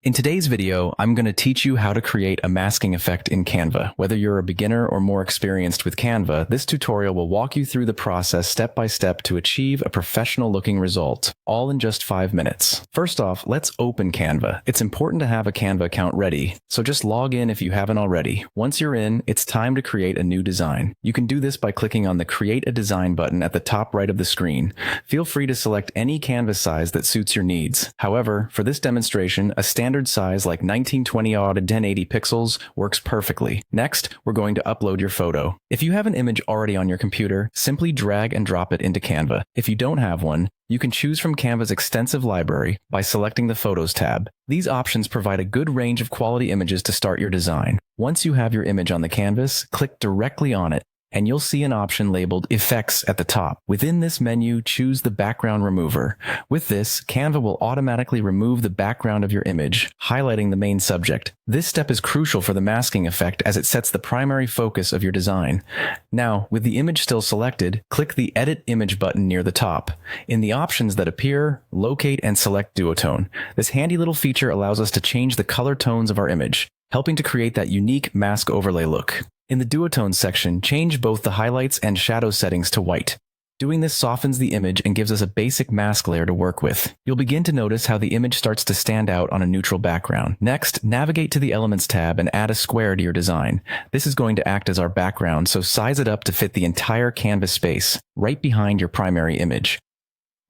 In today's video, I'm going to teach you how to create a masking effect in Canva. Whether you're a beginner or more experienced with Canva, this tutorial will walk you through the process step by step to achieve a professional looking result, all in just 5 minutes. First off, let's open Canva. It's important to have a Canva account ready, so just log in if you haven't already. Once you're in, it's time to create a new design. You can do this by clicking on the Create a Design button at the top right of the screen. Feel free to select any canvas size that suits your needs. However, for this demonstration, a standard size like 1920 to 1080 pixels works perfectly. Next, we're going to upload your photo. If you have an image already on your computer, simply drag and drop it into Canva. If you don't have one, you can choose from Canva's extensive library by selecting the Photos tab. These options provide a good range of quality images to start your design. Once you have your image on the canvas, click directly on it, and you'll see an option labeled Effects at the top. Within this menu, choose the Background Remover. With this, Canva will automatically remove the background of your image, highlighting the main subject. This step is crucial for the masking effect as it sets the primary focus of your design. Now, with the image still selected, click the Edit Image button near the top. In the options that appear, locate and select duotone. This handy little feature allows us to change the color tones of our image, helping to create that unique mask overlay look. In the duotone section, change both the highlights and shadow settings to white. Doing this softens the image and gives us a basic mask layer to work with. You'll begin to notice how the image starts to stand out on a neutral background. Next, navigate to the Elements tab and add a square to your design. This is going to act as our background, so size it up to fit the entire canvas space, right behind your primary image.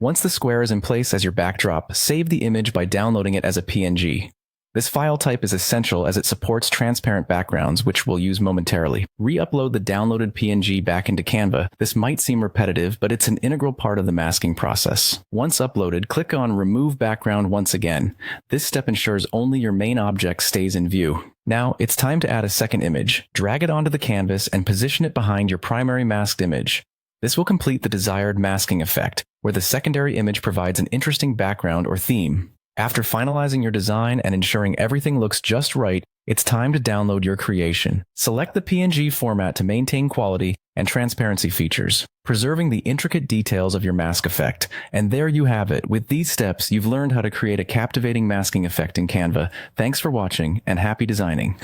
Once the square is in place as your backdrop, save the image by downloading it as a PNG. This file type is essential as it supports transparent backgrounds, which we'll use momentarily. Re-upload the downloaded PNG back into Canva. This might seem repetitive, but it's an integral part of the masking process. Once uploaded, click on Remove Background once again. This step ensures only your main object stays in view. Now, it's time to add a second image. Drag it onto the canvas and position it behind your primary masked image. This will complete the desired masking effect, where the secondary image provides an interesting background or theme. After finalizing your design and ensuring everything looks just right, it's time to download your creation. Select the PNG format to maintain quality and transparency features, preserving the intricate details of your mask effect. And there you have it. With these steps, you've learned how to create a captivating masking effect in Canva. Thanks for watching and happy designing.